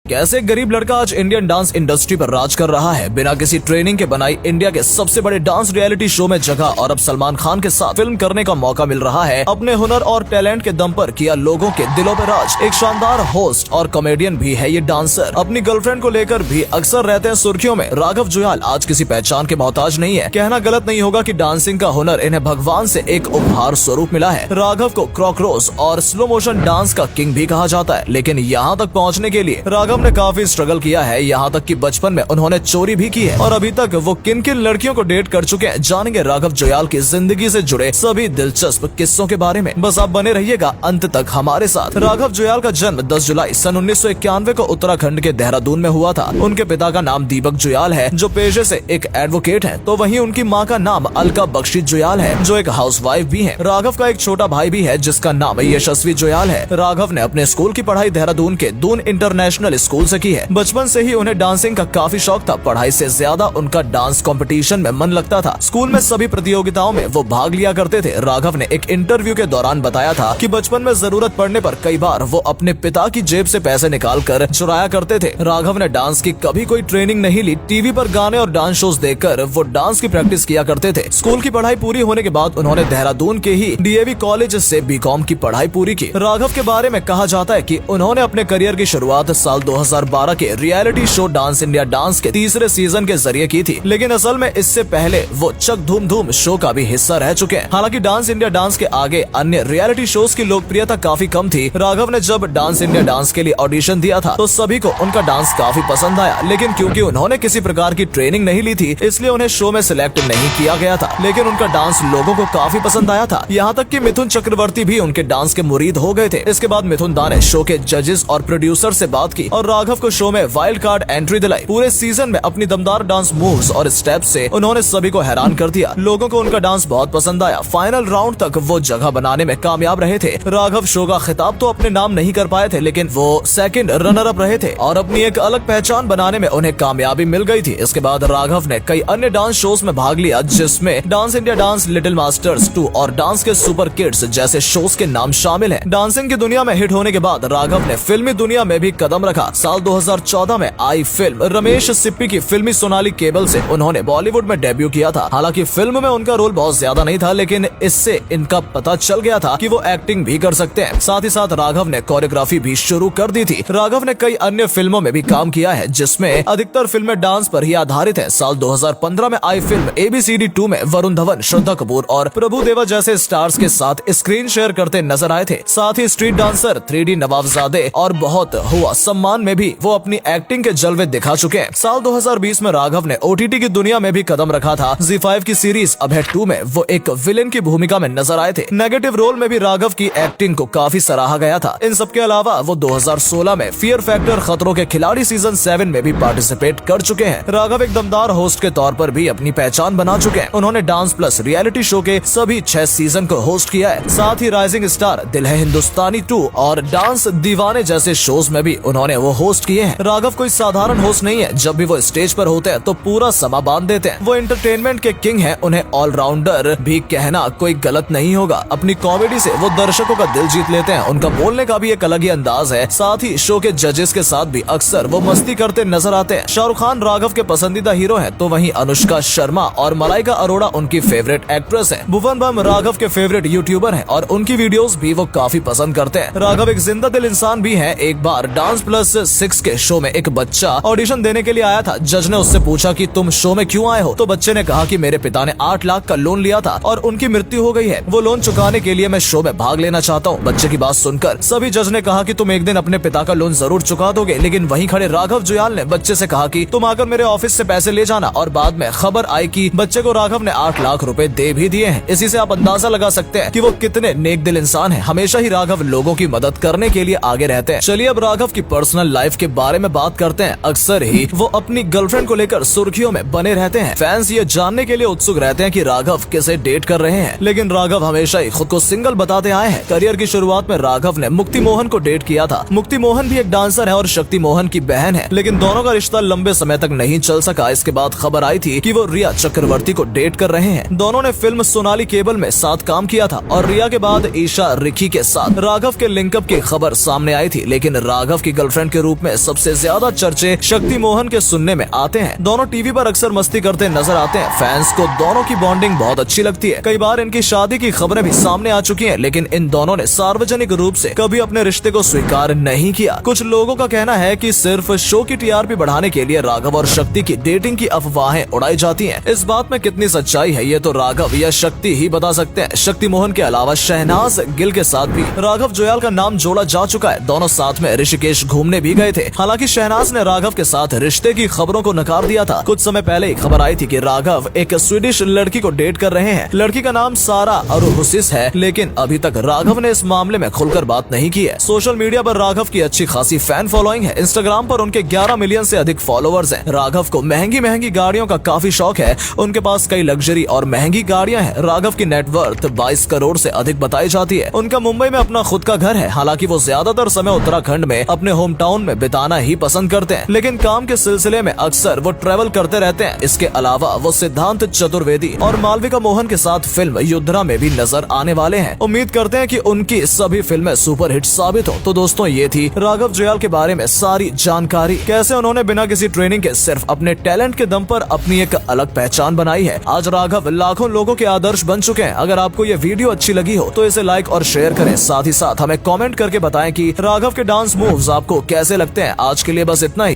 कैसे एक गरीब लड़का आज इंडियन डांस इंडस्ट्री पर राज कर रहा है। बिना किसी ट्रेनिंग के बनाई इंडिया के सबसे बड़े डांस रियलिटी शो में जगह और अब सलमान खान के साथ फिल्म करने का मौका मिल रहा है। अपने हुनर और टैलेंट के दम पर किया लोगों के दिलों पर राज। एक शानदार होस्ट और कॉमेडियन भी है ये डांसर। अपनी गर्लफ्रेंड को लेकर भी अक्सर रहते हैं सुर्खियों में। राघव जुयाल आज किसी पहचान के मोहताज नहीं है। कहना गलत नहीं होगा कि डांसिंग का हुनर इन्हें भगवान से एक उपहार स्वरूप मिला है। राघव को क्रॉकरोज और स्लो मोशन डांस का किंग भी कहा जाता है, लेकिन यहाँ तक पहुँचने के लिए राघव ने काफी स्ट्रगल किया है। यहाँ तक कि बचपन में उन्होंने चोरी भी की है और अभी तक वो किन किन लड़कियों को डेट कर चुके हैं, जानेंगे राघव जुयाल की जिंदगी से जुड़े सभी दिलचस्प किस्सों के बारे में। बस आप बने रहिएगा अंत तक हमारे साथ। राघव जुयाल का जन्म 10 जुलाई सन 1991 को उत्तराखंड के देहरादून में हुआ था। उनके पिता का नाम दीपक जुयाल है, जो पेशे से एक एडवोकेट है, तो वहीं उनकी माँ का नाम अलका बख्शी जुयाल है, जो एक हाउसवाइफ भी है। राघव का एक छोटा भाई भी है, जिसका नाम यशस्वी जुयाल है। राघव ने अपने स्कूल की पढ़ाई देहरादून के दून इंटरनेशनल स्कूल से की है। बचपन से ही उन्हें डांसिंग का काफी शौक था। पढ़ाई से ज्यादा उनका डांस कंपटीशन में मन लगता था। स्कूल में सभी प्रतियोगिताओं में वो भाग लिया करते थे। राघव ने एक इंटरव्यू के दौरान बताया था कि बचपन में जरूरत पड़ने पर कई बार वो अपने पिता की जेब से पैसे निकाल कर चुराया करते थे। राघव ने डांस की कभी कोई ट्रेनिंग नहीं ली। टीवी पर गाने और डांस शोज देखकर वो डांस की प्रैक्टिस किया करते थे। स्कूल की पढ़ाई पूरी होने के बाद उन्होंने देहरादून के ही डीएवी कॉलेज से बीकॉम की पढ़ाई पूरी की। राघव के बारे में कहा जाता है कि उन्होंने अपने करियर की शुरुआत साल 2012 के reality show dance India dance के तीसरे सीजन के जरिए की थी, लेकिन असल में इससे पहले वो चक धूम धूम शो का भी हिस्सा रह चुके हैं। हालांकि डांस इंडिया डांस के आगे अन्य रियलिटी शोज की लोकप्रियता काफी कम थी। राघव ने जब डांस इंडिया डांस के लिए ऑडिशन दिया था तो सभी को उनका डांस काफी पसंद आया, लेकिन क्योंकि उन्होंने किसी प्रकार की ट्रेनिंग नहीं ली थी, इसलिए उन्हें शो में सिलेक्ट नहीं किया गया था। लेकिन उनका डांस लोगों को काफी पसंद आया था। यहाँ तक कि मिथुन चक्रवर्ती भी उनके डांस के मुरीद हो गए थे। इसके बाद मिथुन दा ने शो के जजेस और प्रोड्यूसर से बात की और राघव को शो में वाइल्ड कार्ड एंट्री दिलाई। पूरे सीजन में अपनी दमदार डांस मूव्स और स्टेप्स से उन्होंने सभी को हैरान कर दिया। लोगों को उनका डांस बहुत पसंद आया। फाइनल राउंड तक वो जगह बनाने में कामयाब रहे थे। राघव शो का खिताब तो अपने नाम नहीं कर पाए थे, लेकिन वो सेकंड रनर अप रहे थे और अपनी एक अलग पहचान बनाने में उन्हें कामयाबी मिल गई थी। इसके बाद राघव ने कई अन्य डांस शोज में भाग लिया, जिसमें dance India dance, little masters 2 और डांस के सुपर किड्स जैसे शोज के नाम शामिल हैं। डांसिंग की दुनिया में हिट होने के बाद राघव ने फिल्मी दुनिया में भी कदम रखा। साल 2014 में आई फिल्म रमेश सिप्पी की फिल्मी सोनाली केबल से उन्होंने बॉलीवुड में डेब्यू किया था। हालांकि फिल्म में उनका रोल बहुत ज्यादा नहीं था, लेकिन इससे इनका पता चल गया था कि वो एक्टिंग भी कर सकते हैं। साथ ही साथ राघव ने कोरियोग्राफी भी शुरू कर दी थी। राघव ने कई अन्य फिल्मों में भी काम किया है, जिसमें अधिकतर फिल्में डांस पर ही आधारित है। साल 2015 में आई फिल्म ABCD 2 में वरुण धवन, श्रद्धा कपूर और प्रभु देवा जैसे स्टार्स के साथ स्क्रीन शेयर करते नजर आए थे। साथ ही स्ट्रीट डांसर, 3D नवाबजादे और बहुत हुआ सम्मान में भी वो अपनी एक्टिंग के जलवे दिखा चुके हैं। साल 2020 में राघव ने OTT की दुनिया में भी कदम रखा था। ZEE5 की सीरीज अभेद 2 में वो एक विलेन की भूमिका में नजर आए थे। नेगेटिव रोल में भी राघव की एक्टिंग को काफी सराहा गया था। इन सब के अलावा वो 2016 में फियर फैक्टर खतरों के खिलाड़ी सीजन 7 में भी पार्टिसिपेट कर चुके हैं। राघव एक दमदार होस्ट के तौर पर भी अपनी पहचान बना चुके हैं। उन्होंने डांस प्लस रियलिटी शो के सभी 6 सीजन को होस्ट किया है। साथ ही राइजिंग स्टार, दिल है हिंदुस्तानी 2 और डांस दीवाने जैसे शोज में भी उन्होंने वो होस्ट किए हैं। राघव कोई साधारण होस्ट नहीं है। जब भी वो स्टेज पर होते हैं तो पूरा समा बांध देते हैं। वो एंटरटेनमेंट के किंग हैं। उन्हें ऑलराउंडर भी कहना कोई गलत नहीं होगा। अपनी कॉमेडी से वो दर्शकों का दिल जीत लेते हैं। उनका बोलने का भी एक अलग ही अंदाज है। साथ ही शो के जजेस के साथ भी अक्सर वो मस्ती करते नजर आते हैं। शाहरुख खान राघव के पसंदीदा हीरो हैं, तो वहीं अनुष्का शर्मा और मलाइका अरोड़ा उनकी फेवरेट एक्ट्रेस हैं। भुवन बम राघव के फेवरेट यूट्यूबर हैं और उनकी वीडियोस भी वो काफी पसंद करते हैं। राघव एक जिंदा दिल इंसान भी है। एक बार डांस प्लस 6 के शो में एक बच्चा ऑडिशन देने के लिए आया था। जज ने उससे पूछा कि तुम शो में क्यों आए हो, तो बच्चे ने कहा कि मेरे पिता ने 8 लाख का लोन लिया था और उनकी मृत्यु हो गई है। वो लोन चुकाने के लिए मैं शो में भाग लेना चाहता हूँ। बच्चे की बात सुनकर सभी जज ने कहा कि तुम एक दिन अपने पिता का लोन जरूर चुका दोगे, लेकिन वहीं खड़े राघव जुयाल ने बच्चे से कहा कि तुम आकर मेरे ऑफिस से पैसे ले जाना। और बाद में खबर आई कि बच्चे को राघव ने 8 लाख रुपए दे भी दिए हैं। इसी से आप अंदाजा लगा सकते हैं कि वो कितने नेक दिल इंसान हैं। हमेशा ही राघव लोगों की मदद करने के लिए आगे रहते हैं। चलिए अब राघव की पर्सनल लाइफ के बारे में बात करते हैं। अक्सर ही वो अपनी गर्लफ्रेंड को लेकर सुर्खियों में बने रहते हैं। फैंस ये जानने के लिए उत्सुक रहते हैं कि राघव किसे डेट कर रहे हैं, लेकिन राघव हमेशा ही खुद को सिंगल बताते आए हैं। करियर की शुरुआत में राघव ने मुक्ति मोहन को डेट किया था। मुक्ति मोहन भी एक डांसर है और शक्ति मोहन की बहन है, लेकिन दोनों का रिश्ता लंबे समय तक नहीं चल सका। इसके बाद खबर आई थी कि वो रिया चक्रवर्ती को डेट कर रहे हैं। दोनों ने फिल्म सोनाली केबल में साथ काम किया था और रिया के बाद ईशा रिकी के साथ राघव के लिंकअप की खबर सामने आई थी। लेकिन राघव की गर्लफ्रेंड के रूप में सबसे ज्यादा चर्चे शक्ति मोहन के सुनने में आते हैं। दोनों टीवी पर अक्सर मस्ती करते नजर आते हैं। फैंस को दोनों की बॉन्डिंग बहुत अच्छी लगती है। कई बार इनकी शादी की खबरें भी सामने आ चुकी हैं, लेकिन इन दोनों ने सार्वजनिक रूप से कभी अपने रिश्ते को स्वीकार नहीं किया। कुछ लोगों का कहना है कि सिर्फ शो की टीआरपी बढ़ाने के लिए राघव और शक्ति की डेटिंग की अफवाहें उड़ाई जाती हैं। इस बात में कितनी सच्चाई है ये तो राघव या शक्ति ही बता सकते हैं। शक्ति मोहन के अलावा शहनाज गिल के साथ भी राघव जुयाल का नाम जोड़ा जा चुका है। दोनों साथ में ऋषिकेश घूमने भी गए थे। हालांकि शहनाज ने राघव के साथ रिश्ते की खबरों को नकार दिया था। कुछ समय पहले खबर आई थी कि राघव एक स्वीडिश लड़की को डेट कर रहे हैं। लड़की का नाम सारा अरुहुसिस है, लेकिन अभी तक राघव ने इस मामले में खुलकर बात नहीं की है। सोशल मीडिया पर राघव की अच्छी खासी फैन फॉलोइंग है। इंस्टाग्राम पर उनके 11 मिलियन से अधिक फॉलोअर्स हैं। राघव को महंगी महंगी गाड़ियों का काफी शौक है। उनके पास कई लग्जरी और महंगी गाड़ियां हैं। राघव की नेटवर्थ 22 करोड़ से अधिक बताई जाती है। उनका मुंबई में अपना खुद का घर है। हालांकि वो ज्यादातर समय उत्तराखंड में अपने होम टाउन में बिताना ही पसंद करते हैं, लेकिन काम के सिलसिले में अक्सर वो ट्रेवल करते रहते हैं। इसके अलावा वो सिद्धांत चतुर्वेदी और मालविका मोहन के साथ फिल्म युद्धरा में भी नजर आने वाले हैं। उम्मीद करते हैं कि उनकी सभी फिल्में सुपरहिट साबित हो। तो दोस्तों, ये थी राघव जुयाल के बारे में सारी जानकारी। कैसे उन्होंने बिना किसी ट्रेनिंग के सिर्फ अपने टैलेंट के दम पर अपनी एक अलग पहचान बनाई है। आज राघव लाखों लोगों के आदर्श बन चुके हैं। अगर आपको ये वीडियो अच्छी लगी हो तो इसे लाइक और शेयर करें। साथ ही साथ हमें कमेंट करके बताएं कि राघव के डांस मूव्स आपको कैसे लगते हैं। आज के लिए बस इतना ही।